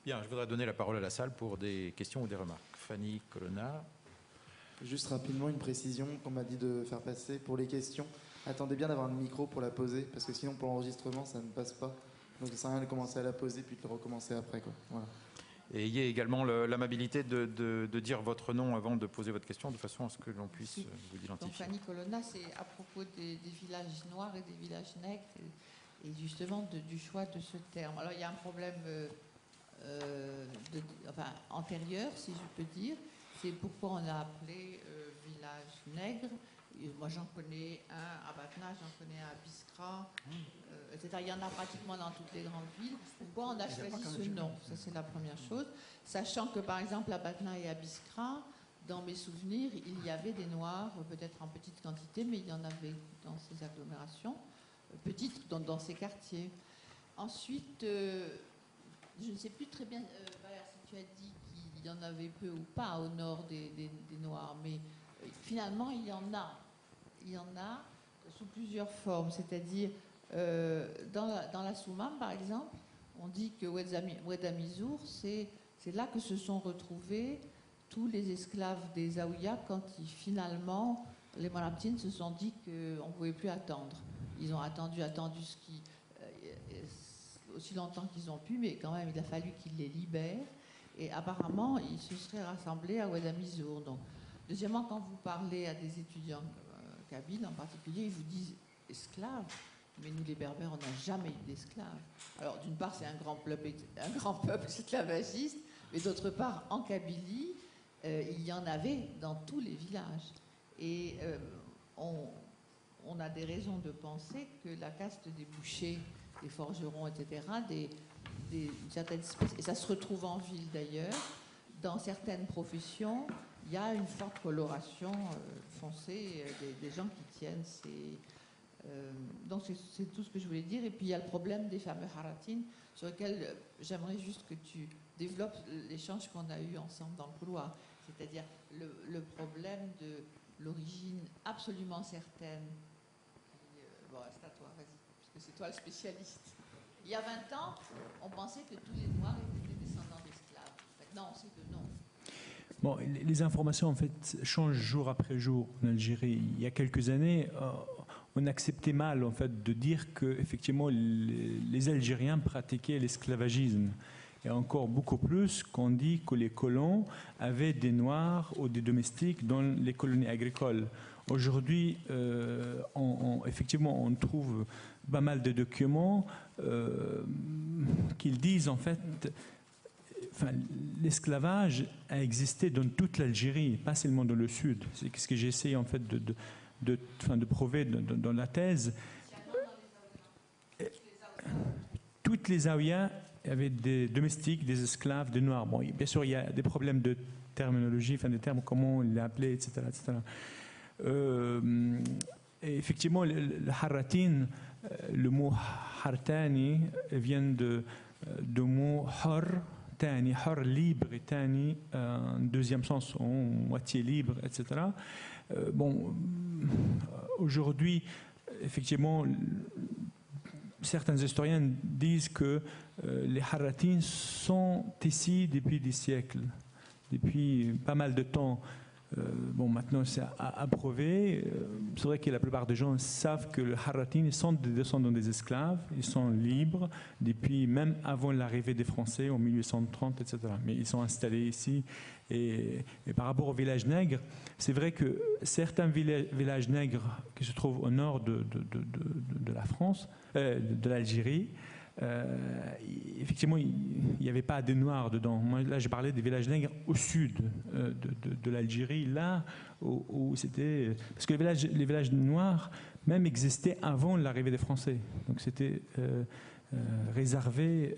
Bien, je voudrais donner la parole à la salle pour des questions ou des remarques. Fanny Colonna. Juste rapidement, une précision qu'on m'a dit de faire passer pour les questions. Attendez bien d'avoir un micro pour la poser, parce que sinon pour l'enregistrement, ça ne passe pas. Donc ça sert à rien de commencer à la poser puis de le recommencer après, quoi. Voilà. Et ayez également l'amabilité de dire votre nom avant de poser votre question, de façon à ce que l'on puisse vous identifier. Donc Fanny Colonna, c'est à propos des villages noirs et des villages nègres, et justement du choix de ce terme. Alors il y a un problème antérieur, si je peux dire, c'est pourquoi on a appelé village nègre. Et moi j'en connais un à Batna, j'en connais un à Biskra, etc. Il y en a pratiquement dans toutes les grandes villes. Pourquoi on a choisi ce nom? Ça c'est la première chose. Sachant que par exemple à Batna et à Biskra, dans mes souvenirs, il y avait des Noirs, peut-être en petite quantité, mais il y en avait dans ces agglomérations, petites, dans ces quartiers. Ensuite, je ne sais plus très bien, Valère, si tu as dit qu'il y en avait peu ou pas au nord des Noirs, mais finalement, il y en a. Il y en a sous plusieurs formes, c'est-à-dire dans la Soumam, par exemple, on dit que Ouedamizour, c'est là que se sont retrouvés tous les esclaves des Zaouïas quand finalement les Malabtines se sont dit qu'on ne pouvait plus attendre. Ils ont attendu aussi longtemps qu'ils ont pu, mais quand même il a fallu qu'ils les libèrent. Et apparemment, ils se seraient rassemblés à Ouedamizour. Donc, deuxièmement, quand vous parlez à des étudiants kabyles en particulier, ils vous disent esclaves. Mais nous, les Berbères, on n'a jamais eu d'esclaves. Alors, d'une part, c'est un grand peuple esclavagiste, mais d'autre part, en Kabylie, il y en avait dans tous les villages. Et on a des raisons de penser que la caste des bouchers, des forgerons, etc., certaines espèces, et ça se retrouve en ville d'ailleurs, dans certaines professions, il y a une forte coloration foncée des gens qui tiennent ces... donc c'est tout ce que je voulais dire. Et puis il y a le problème des fameux haratines, sur lequel j'aimerais juste que tu développes l'échange qu'on a eu ensemble dans le couloir. C'est-à-dire le problème de l'origine absolument certaine. Bon, c'est à toi, vas-y, puisque c'est toi le spécialiste. Il y a 20 ans, on pensait que tous les Noirs étaient des descendants d'esclaves. Maintenant, on sait que non. Bon, les informations en fait changent jour après jour en Algérie. Il y a quelques années, on acceptait mal en fait de dire que effectivement les Algériens pratiquaient l'esclavagisme. Et encore beaucoup plus qu'on dit que les colons avaient des Noirs ou des domestiques dans les colonies agricoles. Aujourd'hui, effectivement, on trouve pas mal de documents qui disent en fait, l'esclavage a existé dans toute l'Algérie, pas seulement dans le sud. C'est ce que j'essaie en fait de prouver dans la thèse. Toutes les Zaouïas avaient des domestiques, des esclaves, des Noirs. Bon, bien sûr, il y a des problèmes de terminologie, des termes, comment on les appelait, etc. Et effectivement, le haratin, le mot hartani vient de mot har, tani, har libre et tani, en deuxième sens, en moitié libre, etc. Bon, aujourd'hui, effectivement, certains historiens disent que les haratines sont ici depuis des siècles, depuis pas mal de temps. Bon, maintenant c'est à prouver. C'est vrai que la plupart des gens savent que les haratines sont des descendants des esclaves, ils sont libres depuis même avant l'arrivée des Français en 1830, etc. Mais ils sont installés ici. Et par rapport aux villages nègres, c'est vrai que certains villages nègres qui se trouvent au nord de la France, de l'Algérie, effectivement, il n'y avait pas de Noirs dedans. Moi, là, je parlais des villages nègres au sud de l'Algérie, là où c'était... Parce que les villages noirs même existaient avant l'arrivée des Français. Donc c'était réservé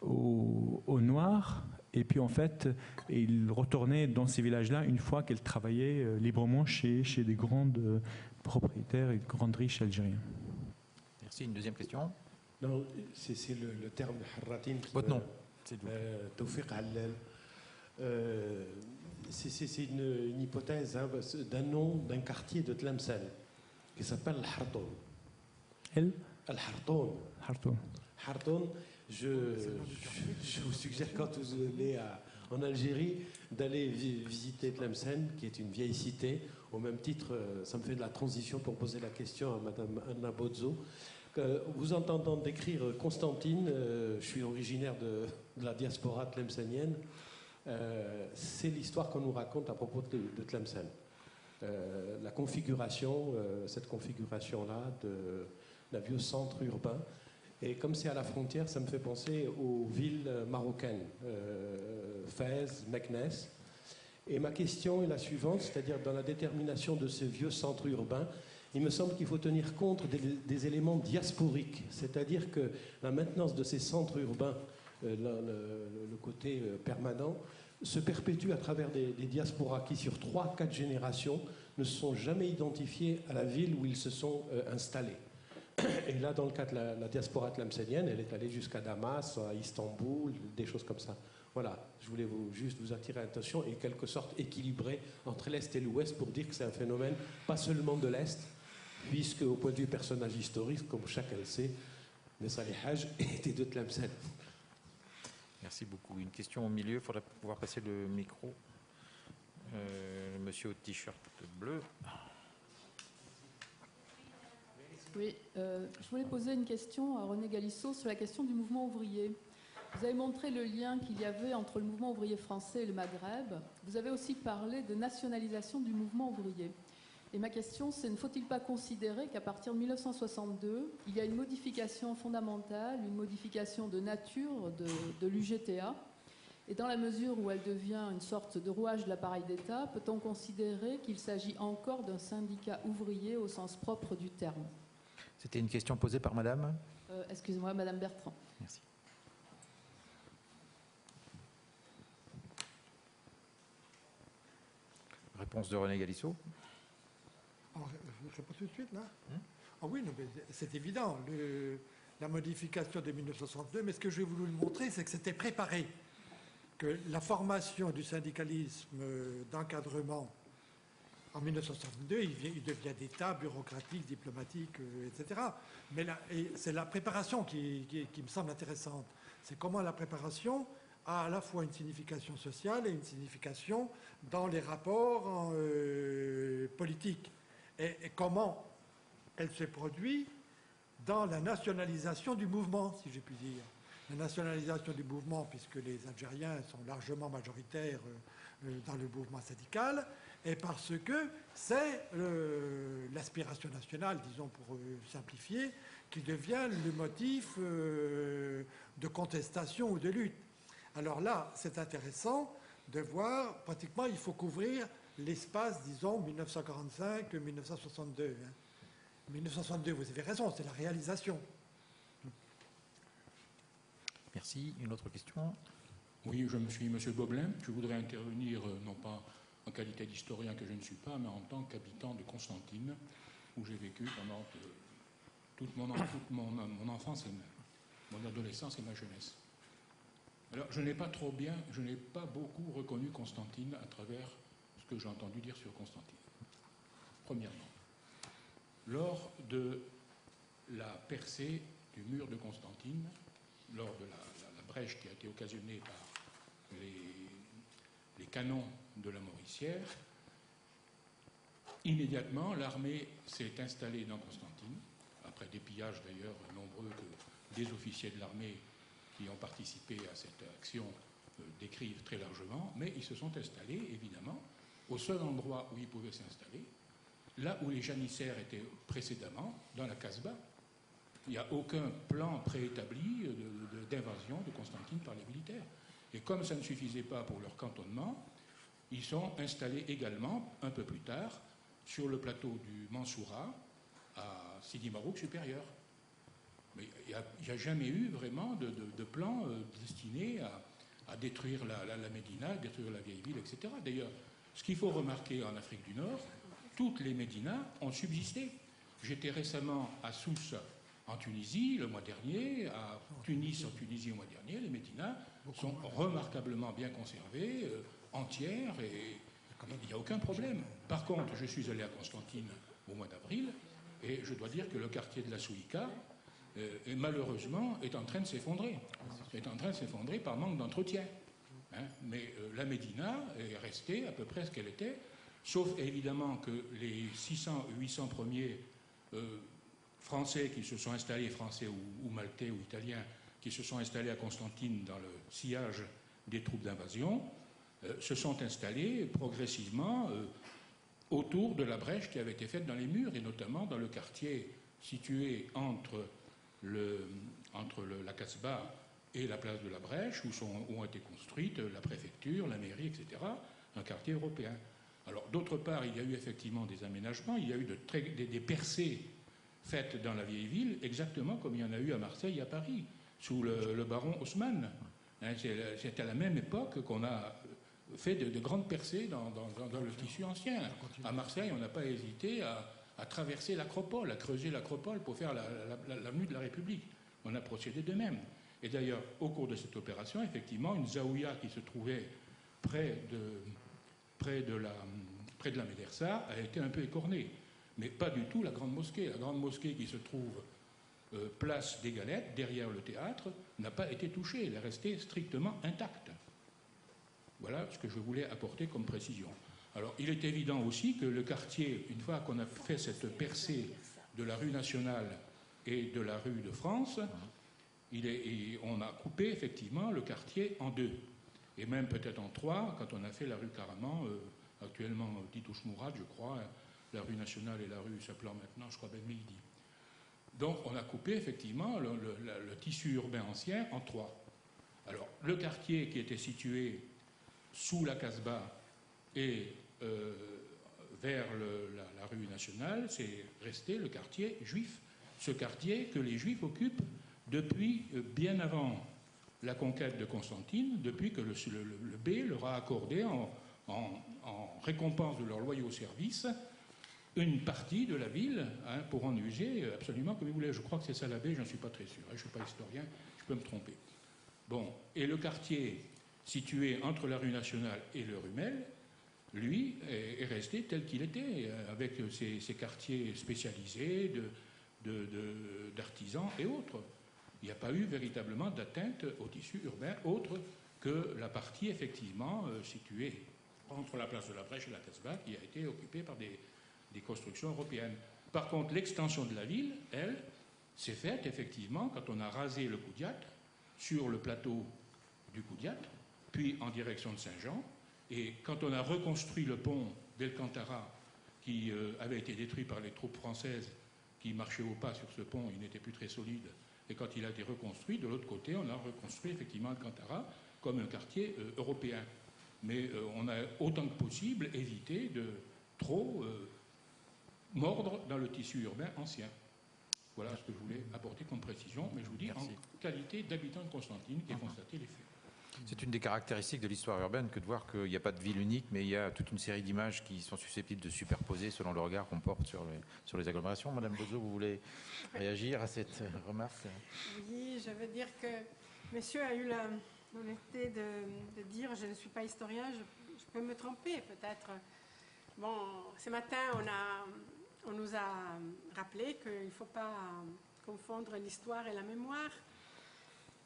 aux Noirs. Et puis en fait, ils retournaient dans ces villages-là une fois qu'ils travaillaient librement chez des grandes propriétaires et grandes riches algériens. Merci. Une deuxième question. Non, c'est le terme haratin. Votre nom, Tawfiq Allal. C'est une hypothèse d'un nom d'un quartier de Tlemcen qui s'appelle Al-Hartoun. Al-Hartoun. Hartoun, je vous suggère, quand vous allez en Algérie, d'aller visiter Tlemcen, qui est une vieille cité. Au même titre, ça me fait de la transition pour poser la question à Madame Anna Bozzo. Vous entendant décrire Constantine, je suis originaire de la diaspora tlemcenienne, c'est l'histoire qu'on nous raconte à propos de Tlemcen. La configuration, cette configuration-là d'un vieux centre urbain. Et comme c'est à la frontière, ça me fait penser aux villes marocaines, Fès, Meknès. Et ma question est la suivante, c'est-à-dire dans la détermination de ce vieux centre urbain, il me semble qu'il faut tenir compte des éléments diasporiques, c'est-à-dire que la maintenance de ces centres urbains, le côté permanent, se perpétue à travers des diasporas qui, sur 3-4 générations, ne se sont jamais identifiés à la ville où ils se sont installés. Et là, dans le cas de la diaspora tlemcenienne, elle est allée jusqu'à Damas, à Istanbul, des choses comme ça. Voilà, je voulais juste vous attirer l'attention et en quelque sorte équilibrer entre l'Est et l'Ouest pour dire que c'est un phénomène pas seulement de l'Est, puisque au point de vue personnage historique, comme chacun le sait, Messali Haj était de Tlemcen. Merci beaucoup. Une question au milieu, il faudrait pouvoir passer le micro. Monsieur au t-shirt bleu. Oui, je voulais poser une question à René Galissot sur la question du mouvement ouvrier. Vous avez montré le lien qu'il y avait entre le mouvement ouvrier français et le Maghreb. Vous avez aussi parlé de nationalisation du mouvement ouvrier. Et ma question, c'est ne faut-il pas considérer qu'à partir de 1962, il y a une modification fondamentale, une modification de nature de l'UGTA, et dans la mesure où elle devient une sorte de rouage de l'appareil d'État, peut-on considérer qu'il s'agit encore d'un syndicat ouvrier au sens propre du terme? C'était une question posée par Madame Excusez-moi, Madame Bertrand. Merci. Réponse de René Galissot. Je réponds tout de suite, là. Ah oui, non, c'est évident. La modification de 1962, mais ce que j'ai voulu le montrer, c'est que c'était préparé. Que la formation du syndicalisme d'encadrement en 1962, il devient d'État, bureaucratique, diplomatique, etc. Mais c'est la préparation qui me semble intéressante. C'est comment la préparation a à la fois une signification sociale et une signification dans les rapports politiques. Et comment elle se produit dans la nationalisation du mouvement, si j'ai pu dire. La nationalisation du mouvement, puisque les Algériens sont largement majoritaires dans le mouvement syndical, et parce que c'est l'aspiration nationale, disons pour simplifier, qui devient le motif de contestation ou de lutte. Alors là, c'est intéressant de voir, pratiquement, il faut couvrir l'espace, disons, 1945-1962. 1962, vous avez raison, c'est la réalisation. Merci. Une autre question? Oui, je me suis M. Boblin. Je voudrais intervenir, non pas en qualité d'historien que je ne suis pas, mais en tant qu'habitant de Constantine, où j'ai vécu pendant toute mon enfance, et mon adolescence et ma jeunesse. Alors, je n'ai pas beaucoup reconnu Constantine à travers ce que j'ai entendu dire sur Constantine. Premièrement, lors de la percée du mur de Constantine, lors de la brèche qui a été occasionnée par les canons de la Mauricière, immédiatement, l'armée s'est installée dans Constantine, après des pillages d'ailleurs nombreux que des officiers de l'armée qui ont participé à cette action décrivent très largement, mais ils se sont installés, évidemment, au seul endroit où ils pouvaient s'installer, là où les janissaires étaient précédemment, dans la Casbah. Il n'y a aucun plan préétabli d'invasion de Constantine par les militaires. Et comme ça ne suffisait pas pour leur cantonnement, ils sont installés également, un peu plus tard, sur le plateau du Mansoura, à Sidi Marouk supérieur. Mais il n'y a jamais eu vraiment de plan destiné à détruire la Médina, détruire la vieille ville, etc. D'ailleurs, ce qu'il faut remarquer en Afrique du Nord, toutes les Médinas ont subsisté. J'étais récemment à Sousse, en Tunisie, le mois dernier, à Tunis, en Tunisie, le mois dernier. Les Médinas sont remarquablement bien conservées, entières, et il n'y a aucun problème. Par contre, je suis allé à Constantine au mois d'avril, et je dois dire que le quartier de la Souika et malheureusement est en train de s'effondrer. Est en train de s'effondrer par manque d'entretien. Hein. Mais la Médina est restée à peu près ce qu'elle était, sauf évidemment que les 600-800 premiers Français qui se sont installés, Français ou Maltais ou Italiens, qui se sont installés à Constantine dans le sillage des troupes d'invasion, se sont installés progressivement autour de la brèche qui avait été faite dans les murs, et notamment dans le quartier situé entre la Casbah et la place de la Brèche, où ont été construites la préfecture, la mairie, etc., un quartier européen. Alors, d'autre part, il y a eu effectivement des aménagements, il y a eu des percées faites dans la vieille ville, exactement comme il y en a eu à Marseille et à Paris, sous le baron Haussmann. Hein, c'est à la même époque qu'on a fait de grandes percées dans le tissu ancien. À Marseille, on n'a pas hésité à traverser l'Acropole, à creuser l'Acropole pour faire l'avenue de la République. On a procédé de même. Et d'ailleurs, au cours de cette opération, effectivement, une zaouïa qui se trouvait près de la médersa a été un peu écornée. Mais pas du tout la grande mosquée. La grande mosquée qui se trouve place des Galettes, derrière le théâtre, n'a pas été touchée. Elle est restée strictement intacte. Voilà ce que je voulais apporter comme précision. Alors, il est évident aussi que le quartier, une fois qu'on a fait cette percée de la rue nationale et de la rue de France, on a coupé effectivement le quartier en deux, et même peut-être en trois, quand on a fait la rue Caraman, actuellement Titouche Mourad, je crois, la rue nationale et la rue s'appelant maintenant, je crois, Ben Mehdi. Donc, on a coupé effectivement le tissu urbain ancien en trois. Alors, le quartier qui était situé sous la Casbah et vers la rue nationale, c'est resté le quartier juif. Ce quartier que les juifs occupent depuis bien avant la conquête de Constantine, depuis que le B leur a accordé en récompense de leur loyaux services une partie de la ville, hein, pour en user absolument comme ils voulaient. Je crois que c'est ça la baie, je n'en suis pas très sûr, hein, je ne suis pas historien, je peux me tromper. Bon, et le quartier situé entre la rue nationale et le Rumel, lui, est resté tel qu'il était, avec ses quartiers spécialisés d'artisans et autres. Il n'y a pas eu véritablement d'atteinte au tissu urbain autre que la partie effectivement située entre la place de la Brèche et la Casbah, qui a été occupée par des constructions européennes. Par contre, l'extension de la ville, elle, s'est faite effectivement quand on a rasé le Koudiat sur le plateau du Koudiat, puis en direction de Saint-Jean, et quand on a reconstruit le pont d'Elkantara, qui avait été détruit par les troupes françaises qui marchaient au pas sur ce pont, il n'était plus très solide, et quand il a été reconstruit, de l'autre côté, on a reconstruit effectivement Alcantara comme un quartier européen. Mais on a autant que possible évité de trop mordre dans le tissu urbain ancien. Voilà ce que je voulais apporter comme précision, mais je vous dis en qualité d'habitant de Constantine qui a constaté les faits. C'est une des caractéristiques de l'histoire urbaine que de voir qu'il n'y a pas de ville unique, mais il y a toute une série d'images qui sont susceptibles de superposer selon le regard qu'on porte sur les agglomérations. Madame Bozo, vous voulez réagir à cette remarque? Oui, je veux dire que monsieur a eu l'honnêteté de dire, je ne suis pas historien, je peux me tromper peut-être. Bon, ce matin, on nous a rappelé qu'il ne faut pas confondre l'histoire et la mémoire.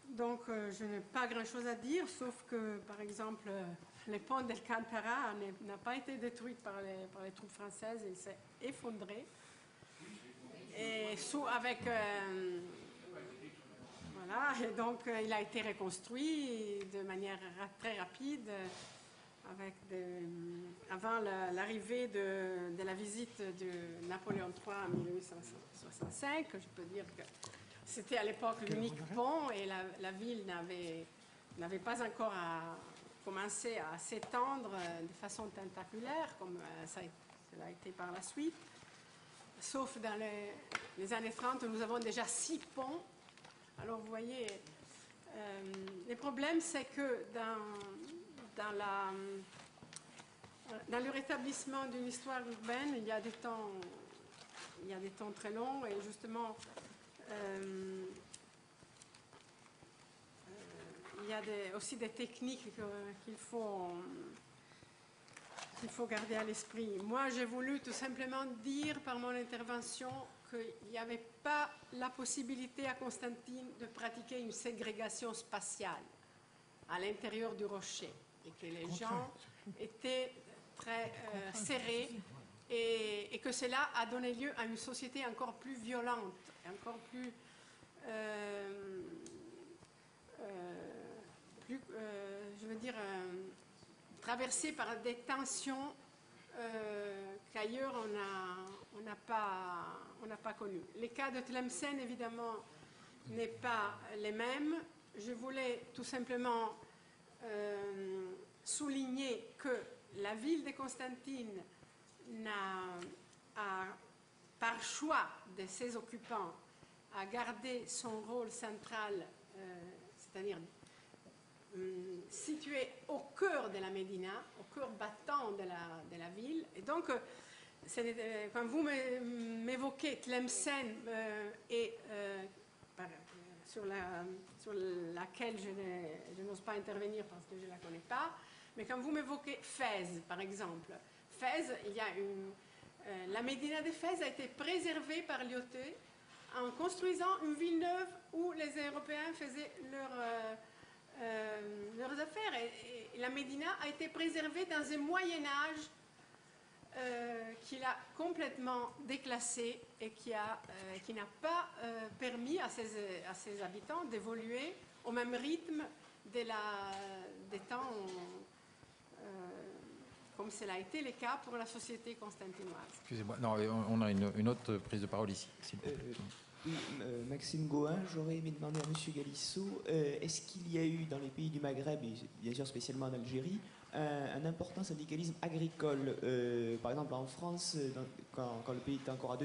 Donc, je n'ai pas grand-chose à dire, sauf que, par exemple, le pont d'Alcantara n'a pas été détruit par les troupes françaises, il s'est effondré. Et avec... voilà, et donc il a été reconstruit de manière très rapide, avant l'arrivée de la visite de Napoléon III en 1865. Je peux dire que c'était à l'époque l'unique pont et la ville n'avait pas encore commencé à s'étendre de façon tentaculaire comme cela a été par la suite. Sauf dans les années 30, nous avons déjà 6 ponts. Alors vous voyez, le problème c'est que dans le rétablissement d'une histoire urbaine, il y a des temps très longs et justement il y a aussi des techniques qu'il faut garder à l'esprit. Moi, j'ai voulu tout simplement dire par mon intervention qu'il n'y avait pas la possibilité à Constantine de pratiquer une ségrégation spatiale à l'intérieur du rocher et que les gens étaient très serrés et que cela a donné lieu à une société encore plus violente, encore plus, je veux dire, traversée par des tensions qu'ailleurs on n'a pas connues. Les cas de Tlemcen, évidemment, n'est pas les mêmes. Je voulais tout simplement souligner que la ville de Constantine par choix de ses occupants, a gardé son rôle central, c'est-à-dire situé au cœur de la Médina, au cœur battant de la ville. Et donc, quand vous m'évoquez Tlemcen sur laquelle je n'ose pas intervenir parce que je ne la connais pas, mais quand vous m'évoquez Fès, par exemple, Fès, il y a la Médina de Fès a été préservée par Lyautey en construisant une ville neuve où les Européens faisaient leurs affaires. Et la Médina a été préservée dans un Moyen-Âge qu'il a complètement déclassé et qui n'a pas permis à ses habitants d'évoluer au même rythme des temps, comme cela a été le cas pour la société constantinoise. Excusez-moi, non, on a une autre prise de parole ici. Oui, Maxime Gohin, j'aurais aimé demander à M. Galissot, est-ce qu'il y a eu dans les pays du Maghreb, et bien sûr spécialement en Algérie, un important syndicalisme agricole? Par exemple en France, quand le pays était encore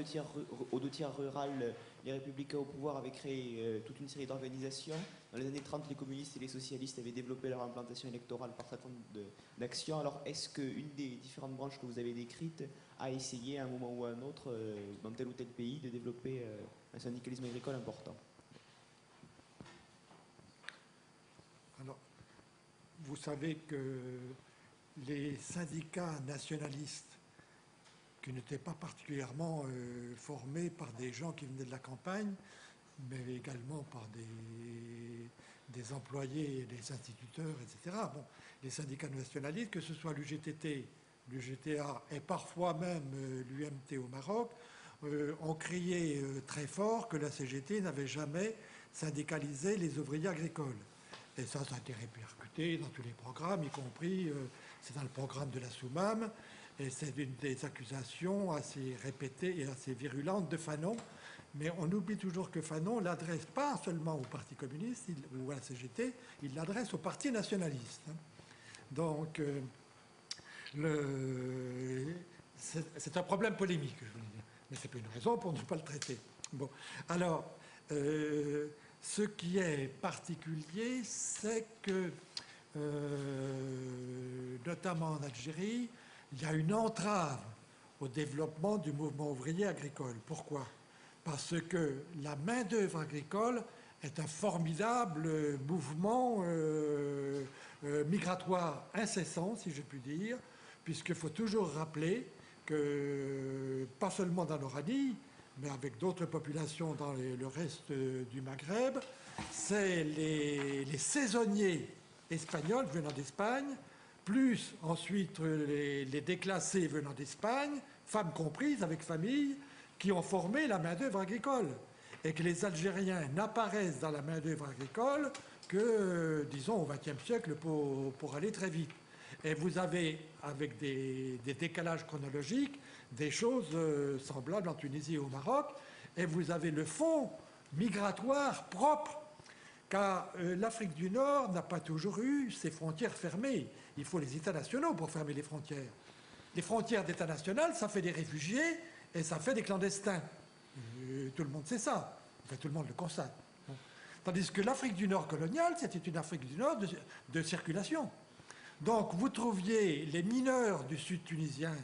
aux deux tiers rural, les républicains au pouvoir avaient créé toute une série d'organisations. Dans les années 30, les communistes et les socialistes avaient développé leur implantation électorale par certain nombre d'actions. Alors est-ce qu'une des différentes branches que vous avez décrites a essayé à un moment ou à un autre, dans tel ou tel pays, de développer un syndicalisme agricole important? Alors, vous savez que les syndicats nationalistes, qui n'étaient pas particulièrement formés par des gens qui venaient de la campagne, mais également par des employés, des instituteurs, etc. Bon, les syndicats nationalistes, que ce soit l'UGTT, l'UGTA et parfois même l'UMT au Maroc, ont crié très fort que la CGT n'avait jamais syndicalisé les ouvriers agricoles. Et ça a été répercuté dans tous les programmes, y compris, c'est dans le programme de la Soumam, et c'est une des accusations assez répétées et assez virulentes de Fanon. Mais on oublie toujours que Fanon l'adresse pas seulement au Parti communiste ou à la CGT, il l'adresse au Parti nationaliste. Donc, c'est un problème polémique, je voulais dire. Mais ce n'est pas une raison pour ne pas le traiter. Bon, alors, ce qui est particulier, c'est que, notamment en Algérie, il y a une entrave au développement du mouvement ouvrier agricole. Pourquoi? Parce que la main-d'œuvre agricole est un formidable mouvement migratoire incessant, si je puis dire, puisqu'il faut toujours rappeler que, pas seulement dans l'Oranie, mais avec d'autres populations dans le reste du Maghreb, c'est les saisonniers espagnols venant d'Espagne, plus ensuite les déclassés venant d'Espagne, femmes comprises avec famille, qui ont formé la main-d'œuvre agricole. Et que les Algériens n'apparaissent dans la main-d'œuvre agricole que, disons, au XXe siècle pour aller très vite. Et vous avez, avec des décalages chronologiques, des choses semblables en Tunisie et au Maroc, et vous avez le fond migratoire propre, car l'Afrique du Nord n'a pas toujours eu ses frontières fermées. Il faut les États nationaux pour fermer les frontières. Les frontières d'État national, ça fait des réfugiés et ça fait des clandestins. Tout le monde sait ça. Enfin, tout le monde le constate. Tandis que l'Afrique du Nord coloniale, c'était une Afrique du Nord de circulation. Donc, vous trouviez les mineurs du sud tunisien,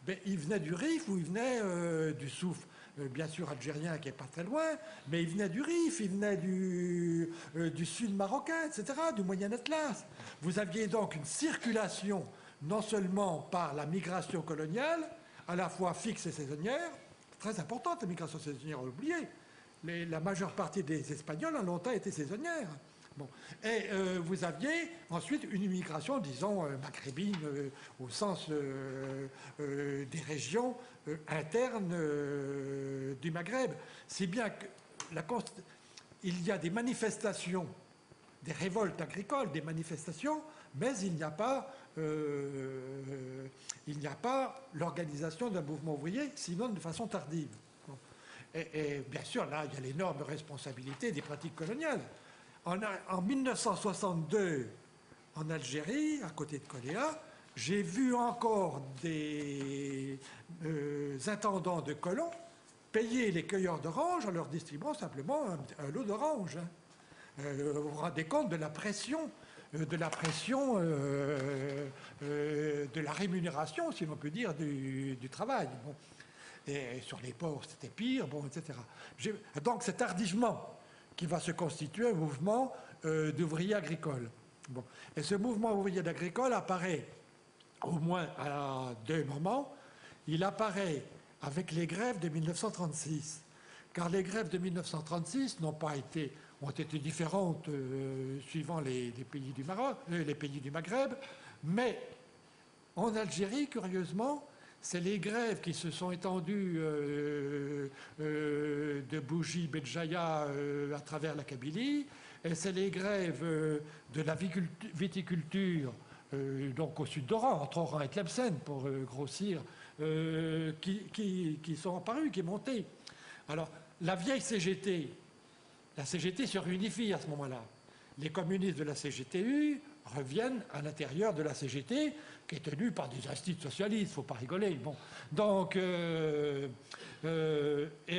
ben, ils venaient du Rif ou ils venaient du Souf, bien sûr algérien qui n'est pas très loin, mais ils venaient du Rif, ils venaient du sud marocain, etc., du Moyen Atlas. Vous aviez donc une circulation, non seulement par la migration coloniale, à la fois fixe et saisonnière, très importante, l'immigration saisonnière, on l'a oublié. La majeure partie des Espagnols ont longtemps été saisonnières. Bon. Et vous aviez ensuite une immigration, disons, maghrébine, au sens des régions internes du Maghreb. Si bien que il y a des manifestations, des révoltes agricoles, des manifestations, mais il n'y a pas l'organisation d'un mouvement ouvrier, sinon de façon tardive. Bon. Et bien sûr, là, il y a l'énorme responsabilité des pratiques coloniales. En 1962, en Algérie, à côté de Koléa, j'ai vu encore des intendants de colons payer les cueilleurs d'oranges en leur distribuant simplement un lot d'oranges. Vous vous rendez compte de la pression, de la rémunération, si l'on peut dire, du travail. Bon. Et sur les ports, c'était pire, bon, etc. Donc c'est tardivement qui va se constituer un mouvement d'ouvriers agricoles. Bon. Et ce mouvement ouvrier agricole apparaît au moins à deux moments. Il apparaît avec les grèves de 1936, car les grèves de 1936 ont été différentes suivant les pays du Maroc, les pays du Maghreb, mais en Algérie, curieusement, c'est les grèves qui se sont étendues de Bougie, Béjaïa à travers la Kabylie, et c'est les grèves de la viticulture, donc au sud d'Oran, entre Oran et Tlemcen, pour grossir, qui sont apparues, qui montées. Alors, la vieille CGT, la CGT se réunifie à ce moment-là. Les communistes de la CGTU reviennent à l'intérieur de la CGT, qui est tenue par des instituts socialistes, il ne faut pas rigoler. Bon. Donc, et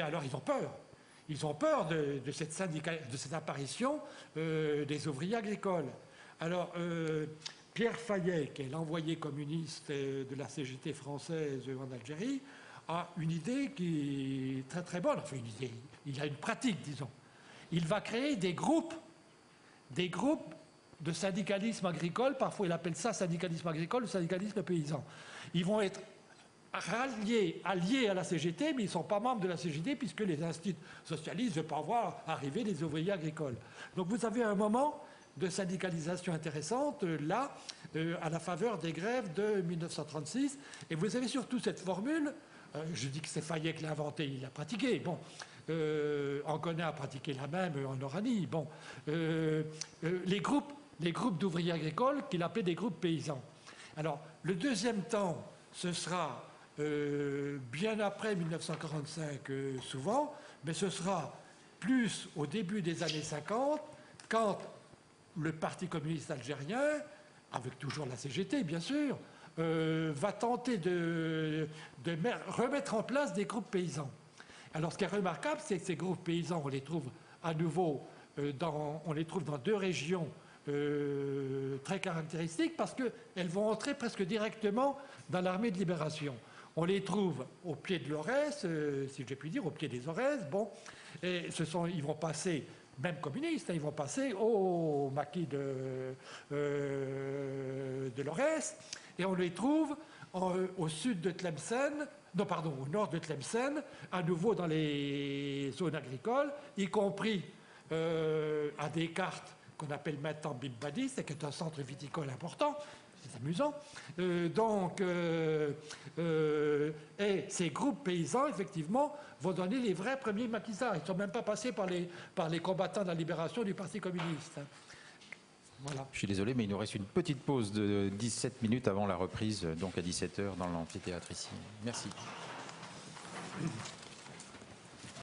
alors ils ont peur. Ils ont peur de cette apparition des ouvriers agricoles. Alors, Pierre Fayet, qui est l'envoyé communiste de la CGT française en Algérie, a une idée qui est très très bonne. Enfin, une idée, il a une pratique, disons. Il va créer des groupes de syndicalisme agricole, parfois il appelle ça syndicalisme agricole ou syndicalisme paysan. Ils vont être alliés à la CGT, mais ils ne sont pas membres de la CGT puisque les instituts socialistes ne veulent pas voir arriver des ouvriers agricoles. Donc vous avez un moment de syndicalisation intéressante, là, à la faveur des grèves de 1936. Et vous avez surtout cette formule, je dis que c'est Fayet qui l'a inventée, il l'a pratiquée. Bon, Anconat a pratiqué la même en Oranie. Bon, les groupes d'ouvriers agricoles qu'il appelait des groupes paysans. Alors, le deuxième temps, ce sera bien après 1945 souvent, mais ce sera plus au début des années 50, quand le Parti communiste algérien, avec toujours la CGT bien sûr, va tenter de remettre en place des groupes paysans. Alors ce qui est remarquable, c'est que ces groupes paysans, on les trouve à nouveau dans deux régions très caractéristiques parce qu'elles vont entrer presque directement dans l'armée de libération. On les trouve au pied de l'Aurès, si je puis dire, au pied des Aurès, bon, et ils vont passer, même communistes, ils vont passer au maquis de l'Aurès, et on les trouve au sud de Tlemcen, non pardon, au nord de Tlemcen, à nouveau dans les zones agricoles, y compris à des cartes qu'on appelle maintenant Bimbadi, c'est qui est un centre viticole important, c'est amusant. Et ces groupes paysans, effectivement, vont donner les vrais premiers maquisards. Ils ne sont même pas passés par les combattants de la libération du Parti communiste. Voilà. Je suis désolé, mais il nous reste une petite pause de 17 minutes avant la reprise, donc à 17h dans l'amphithéâtre ici. Merci.